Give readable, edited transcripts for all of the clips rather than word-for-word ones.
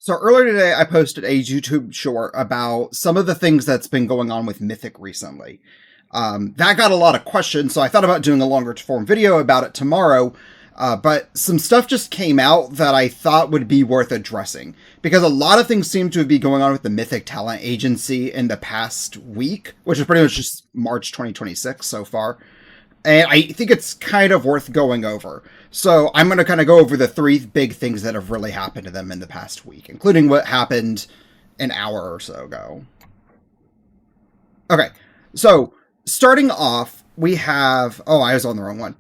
So earlier today, I posted a YouTube short about some of the things that's been going on with Mythic recently. That got a lot of questions, so I thought about doing a longer form video about it tomorrow. But some stuff just came out that I thought would be worth addressing, because a lot of things seem to be going on with the Mythic Talent Agency in the past week, which is pretty much just March 2026 so far. And I think it's kind of worth going over. So I'm going to kind of go over the three big things that have really happened to them in the past week, including what happened an hour or so ago. Okay, so starting off, we have... Oh, I was on the wrong one.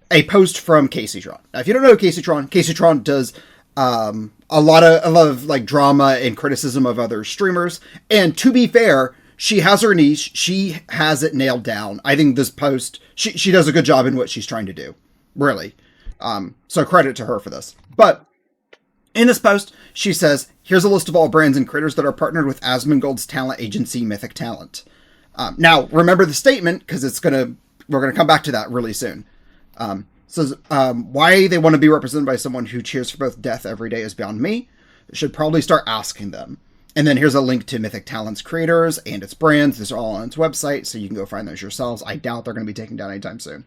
A post from Casey Tron. Now, if you don't know Casey Tron does a lot of like drama and criticism of other streamers. And to be fair, she has her niche. She has it nailed down. I think this post, she does a good job in what she's trying to do. Really. So credit to her for this. But in this post, she says, here's a list of all brands and creators that are partnered with Asmongold's talent agency, Mythic Talent. Now, remember the statement, because we're going to come back to that really soon. Says, why they want to be represented by someone who cheers for both death every day is beyond me. Should probably start asking them. And then here's a link to Mythic Talent's creators and its brands. These are all on its website, so you can go find those yourselves. I doubt they're going to be taken down anytime soon.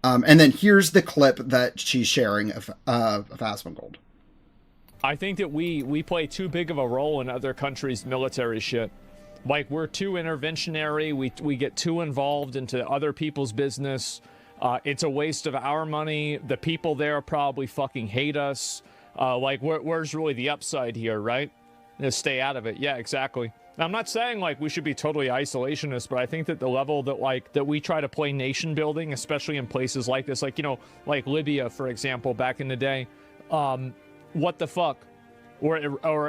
And then here's the clip that she's sharing of Asmongold. I think that we play too big of a role in other countries' military shit. Like, we're too interventionary. We get too involved into other people's business. It's a waste of our money. The people there probably fucking hate us. Where's really the upside here, right? Just stay out of it. Yeah, exactly. Now, I'm not saying like we should be totally isolationist, but I think that the level that we try to play nation building, especially in places like this, like, you know, like Libya, for example, back in the day, what the fuck? Or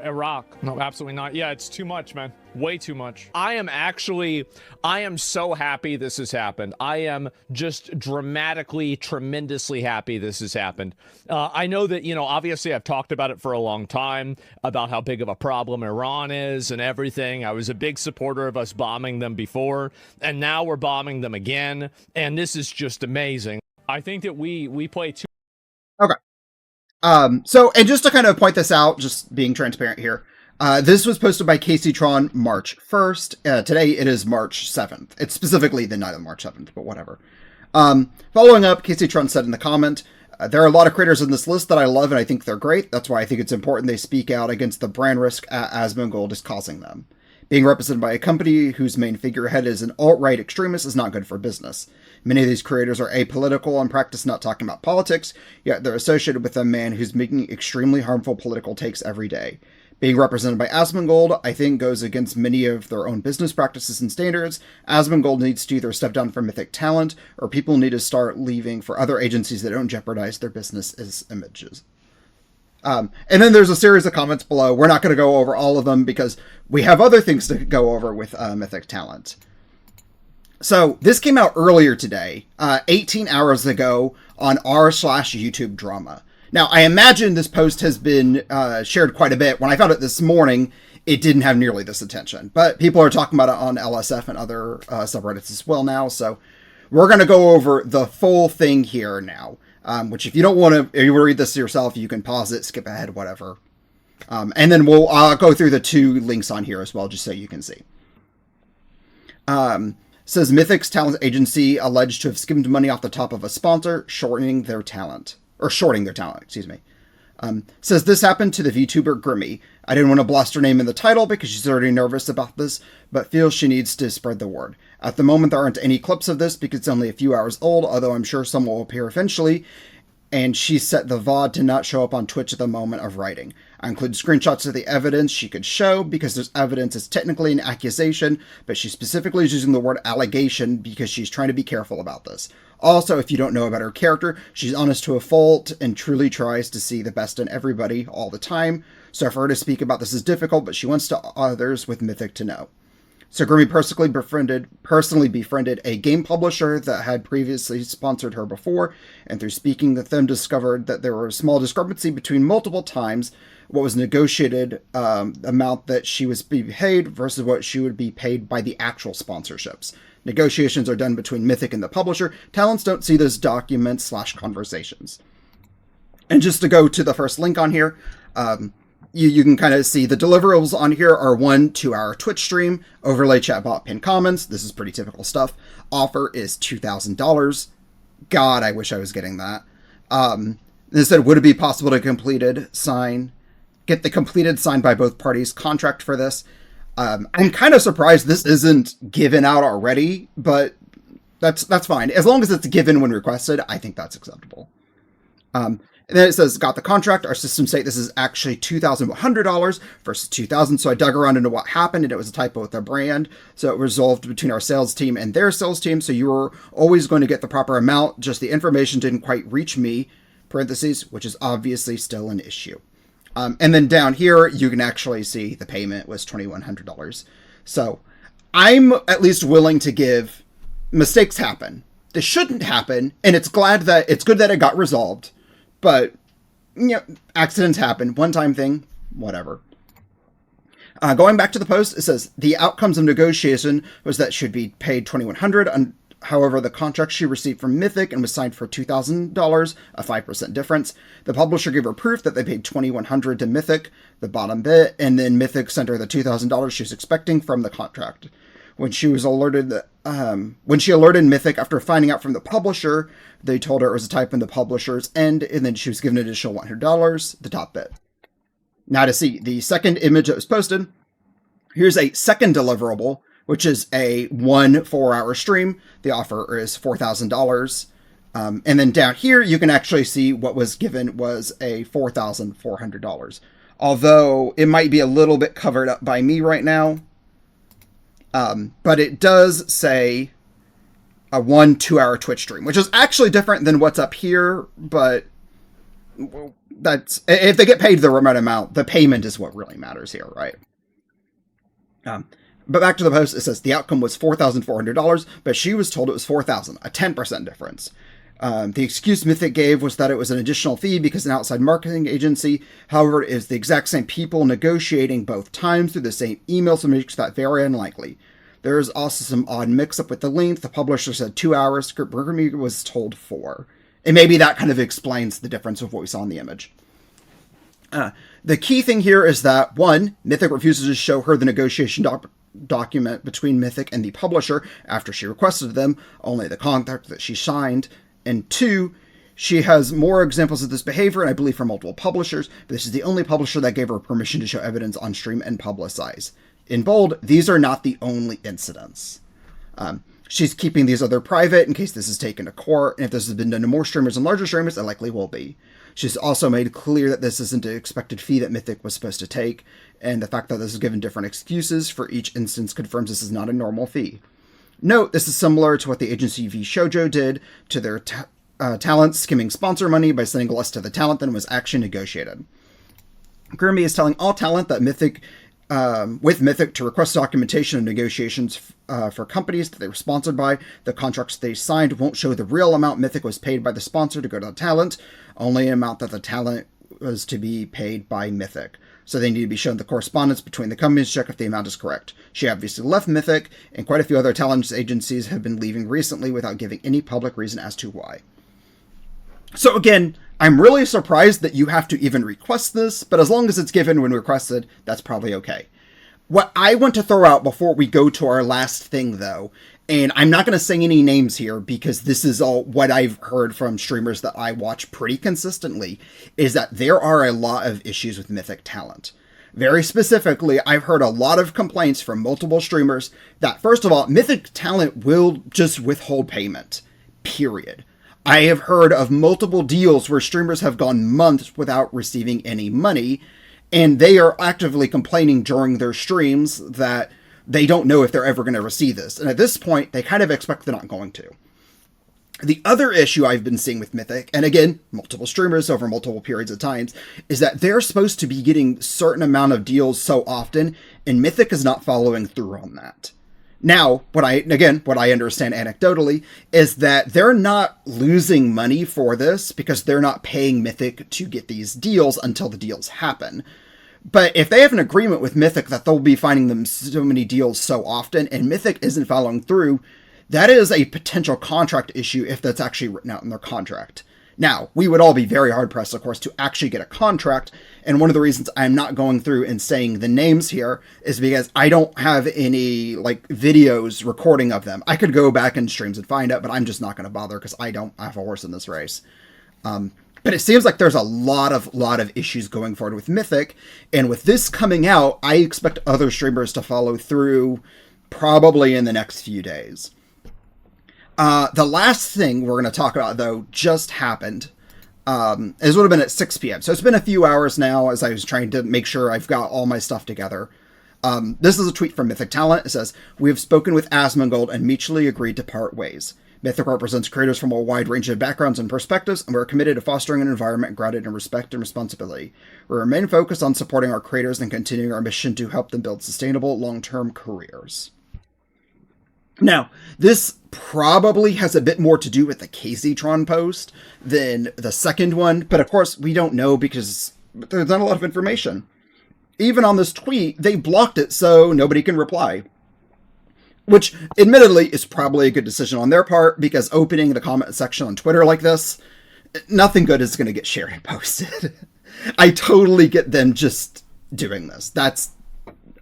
Iraq. No, absolutely not. Yeah, it's too much, man. Way too much. I am so happy this has happened. I am just dramatically, tremendously happy this has happened. I know that, you know, obviously I've talked about it for a long time, about how big of a problem Iran is and everything. I was a big supporter of us bombing them before, and now we're bombing them again, and this is just amazing. I think that we play too... Okay. So, and just to kind of point this out, just being transparent here, this was posted by Casey Tron March 1st. Today it is March 7th. It's specifically the night of March 7th, but whatever. Following up, Casey Tron said in the comment, there are a lot of creators in this list that I love and I think they're great. That's why I think it's important they speak out against the brand risk Asmongold is causing them. Being represented by a company whose main figurehead is an alt-right extremist is not good for business. Many of these creators are apolitical and practice not talking about politics, yet they're associated with a man who's making extremely harmful political takes every day. Being represented by Asmongold, I think, goes against many of their own business practices and standards. Asmongold needs to either step down from Mythic Talent, or people need to start leaving for other agencies that don't jeopardize their business' images. And then there's a series of comments below. We're not going to go over all of them because we have other things to go over with Mythic Talent. So this came out earlier today, 18 hours ago on r/YouTube drama. Now, I imagine this post has been shared quite a bit. When I found it this morning, it didn't have nearly this attention. But people are talking about it on LSF and other subreddits as well now. So we're going to go over the full thing here now. Which if you don't want to, if you want to read this yourself, you can pause it, skip ahead, whatever. And then we'll go through the two links on here as well, just so you can see. Says Mythic's talent agency alleged to have skimmed money off the top of a sponsor, shorting their talent, excuse me. Says this happened to the VTuber Grimmy. I didn't want to blast her name in the title because she's already nervous about this, but feels she needs to spread the word. At the moment, there aren't any clips of this because it's only a few hours old, although I'm sure some will appear eventually, and she set the VOD to not show up on Twitch at the moment of writing. I include screenshots of the evidence she could show because there's evidence it's technically an accusation, but she specifically is using the word allegation because she's trying to be careful about this. Also, if you don't know about her character, she's honest to a fault and truly tries to see the best in everybody all the time. So for her to speak about this is difficult, but she wants to others with Mythic to know. So Grimmy personally befriended a game publisher that had previously sponsored her before, and through speaking with them discovered that there were a small discrepancy between multiple times what was negotiated amount that she was being paid versus what she would be paid by the actual sponsorships. Negotiations are done between Mythic and the publisher. Talents don't see those documents/conversations. And just to go to the first link on here, you can kind of see the deliverables on here are 1 2-hour Twitch stream, overlay chatbot, pin comments. This is pretty typical stuff. Offer is $2,000. God, I wish I was getting that. They said, would it be possible to get the completed signed by both parties contract for this? I'm kind of surprised this isn't given out already, but that's fine. As long as it's given when requested, I think that's acceptable. And then it says, got the contract. Our system state this is actually $2,100 versus $2,000. So I dug around into what happened, and it was a typo with their brand. So it resolved between our sales team and their sales team. So you were always going to get the proper amount. Just the information didn't quite reach me, parentheses, which is obviously still an issue. And then down here, you can actually see the payment was $2,100. So I'm at least willing to give mistakes happen. This shouldn't happen. And it's good that it got resolved. But, accidents happen. One-time thing, whatever. Going back to the post, it says, the outcomes of negotiation was that should be paid $2,100. However, the contract she received from Mythic and was signed for $2,000, a 5% difference. The publisher gave her proof that they paid $2,100 to Mythic, the bottom bit, and then Mythic sent her the $2,000 she was expecting from the contract. When she alerted Mythic after finding out from the publisher, they told her it was a typo in the publisher's end, and then she was given an additional $100, the top bit. Now to see the second image that was posted, here's a second deliverable, which is a 1 4-hour stream. The offer is $4,000. And then down here, you can actually see what was given was a $4,400. Although it might be a little bit covered up by me right now. But it does say a 1 2-hour Twitch stream, which is actually different than what's up here, but that's, if they get paid the right amount, the payment is what really matters here, right? But back to the post, it says the outcome was $4,400, but she was told it was $4,000, a 10% difference. The excuse Mythic gave was that it was an additional fee because an outside marketing agency. However, it is the exact same people negotiating both times through the same email, so makes that very unlikely. There is also some odd mix-up with the length. The publisher said 2 hours, Burgamy was told 4. And maybe that kind of explains the difference of what we saw in the image. The key thing here is that, 1, Mythic refuses to show her the negotiation document between Mythic and the publisher after she requested them, only the contract that she signed. And 2, she has more examples of this behavior, and I believe from multiple publishers, but this is the only publisher that gave her permission to show evidence on stream and publicize. In bold, these are not the only incidents. She's keeping these other private in case this is taken to court, and if this has been done to more streamers and larger streamers, it likely will be. She's also made clear that this isn't an expected fee that Mythic was supposed to take, and the fact that this is given different excuses for each instance confirms this is not a normal fee. Note, this is similar to what the agency V Shoujo did to their talent, skimming sponsor money by sending less to the talent than was actually negotiated. Grimby is telling all talent that Mythic to request documentation of negotiations for companies that they were sponsored by. The contracts they signed won't show the real amount Mythic was paid by the sponsor to go to the talent, only an amount that the talent was to be paid by Mythic. So they need to be shown the correspondence between the companies to check if the amount is correct. She obviously left Mythic, and quite a few other talent agencies have been leaving recently without giving any public reason as to why. So again, I'm really surprised that you have to even request this, but as long as it's given when requested, that's probably okay. What I want to throw out before we go to our last thing, though, and I'm not going to say any names here because this is all what I've heard from streamers that I watch pretty consistently, is that there are a lot of issues with Mythic Talent. Very specifically, I've heard a lot of complaints from multiple streamers that, first of all, Mythic Talent will just withhold payment. Period. I have heard of multiple deals where streamers have gone months without receiving any money, and they are actively complaining during their streams that they don't know if they're ever going to receive this. And at this point, they kind of expect they're not going to. The other issue I've been seeing with Mythic, and again, multiple streamers over multiple periods of times, is that they're supposed to be getting certain amount of deals so often, and Mythic is not following through on that. Now, what I understand anecdotally is that they're not losing money for this because they're not paying Mythic to get these deals until the deals happen. But if they have an agreement with Mythic that they'll be finding them so many deals so often and Mythic isn't following through, that is a potential contract issue if that's actually written out in their contract. Now, we would all be very hard pressed, of course, to actually get a contract. And one of the reasons I'm not going through and saying the names here is because I don't have any like videos recording of them. I could go back in streams and find out, but I'm just not going to bother because I don't have a horse in this race. But it seems like there's a lot of issues going forward with Mythic. And with this coming out, I expect other streamers to follow through probably in the next few days. The last thing we're going to talk about, though, just happened. It would have been at 6 p.m. So it's been a few hours now as I was trying to make sure I've got all my stuff together. This is a tweet from Mythic Talent. It says, "We have spoken with Asmongold and mutually agreed to part ways. Mythic represents creators from a wide range of backgrounds and perspectives, and we're committed to fostering an environment grounded in respect and responsibility. We remain focused on supporting our creators and continuing our mission to help them build sustainable, long-term careers." Now, this probably has a bit more to do with the KZTron post than the second one, but of course we don't know because there's not a lot of information. Even on this tweet, they blocked it so nobody can reply. Which, admittedly, is probably a good decision on their part, because opening the comment section on Twitter like this, nothing good is going to get shared and posted. I totally get them just doing this. That's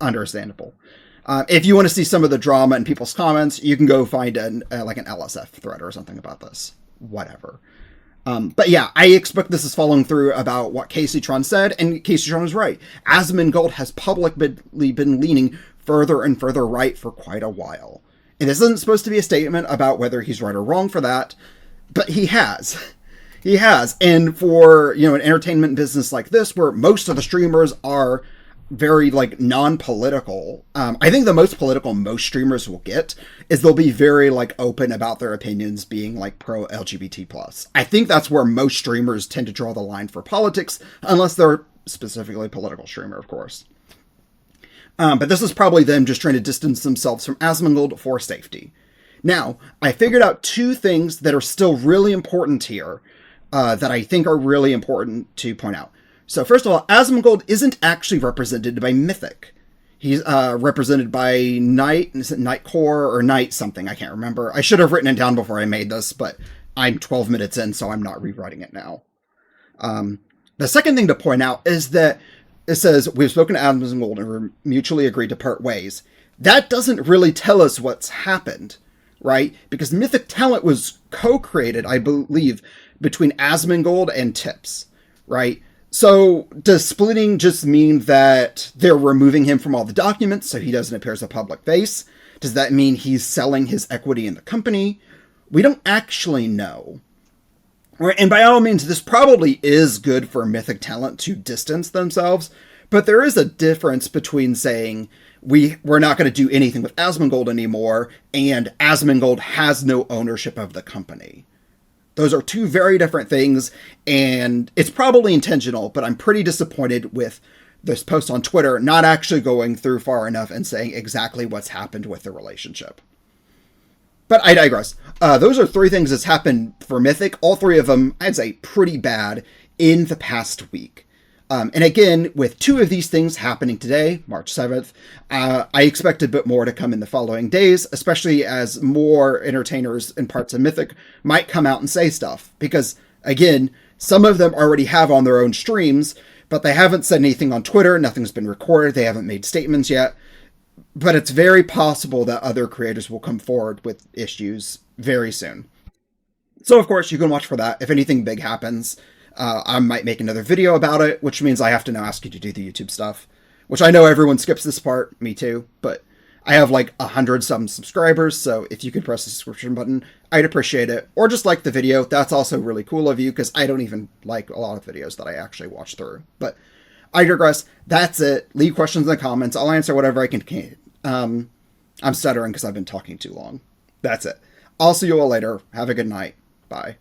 understandable. If you want to see some of the drama in people's comments, you can go find an LSF thread or something about this. Whatever. But yeah, I expect this is following through about what KZTron said, and KZTron is right. Asmongold has publicly been leaning further and further right for quite a while. And this isn't supposed to be a statement about whether he's right or wrong for that, but he has. He has. And for, an entertainment business like this, where most of the streamers are very non-political, I think the most political most streamers will get is they'll be very open about their opinions being pro LGBT+. I think that's where most streamers tend to draw the line for politics, unless they're specifically a political streamer, of course. But this is probably them just trying to distance themselves from Asmongold for safety. Now, I figured out two things that are still really important here, that I think are really important to point out. So first of all, Asmongold isn't actually represented by Mythic. He's represented by Night, is it Nightcore or Night something? I can't remember. I should have written it down before I made this, but I'm 12 minutes in, so I'm not rewriting it now. The second thing to point out is that it says, "We've spoken to Asmongold and we're mutually agreed to part ways." That doesn't really tell us what's happened, right? Because Mythic Talent was co-created, I believe, between Asmongold and Tips, right? So does splitting just mean that they're removing him from all the documents so he doesn't appear as a public face? Does that mean he's selling his equity in the company? We don't actually know. Right, and by all means, this probably is good for Mythic Talent to distance themselves, but there is a difference between saying we're not going to do anything with Asmongold anymore and Asmongold has no ownership of the company. Those are two very different things, and it's probably intentional, but I'm pretty disappointed with this post on Twitter not actually going through far enough and saying exactly what's happened with the relationship. But I digress. Those are three things that's happened for Mythic. All three of them, I'd say, pretty bad in the past week. And again, with two of these things happening today, March 7th, I expect a bit more to come in the following days, especially as more entertainers and parts of Mythic might come out and say stuff. Because, again, some of them already have on their own streams, but they haven't said anything on Twitter, nothing's been recorded, they haven't made statements yet. But it's very possible that other creators will come forward with issues very soon. So, of course, you can watch for that. If anything big happens, I might make another video about it, which means I have to now ask you to do the YouTube stuff. Which I know everyone skips this part, me too, but I have 100-some subscribers, so if you could press the subscription button, I'd appreciate it. Or just like the video, that's also really cool of you, because I don't even like a lot of videos that I actually watch through. But I digress. That's it. Leave questions in the comments. I'll answer whatever I can. I'm stuttering because I've been talking too long. That's it. I'll see you all later. Have a good night. Bye.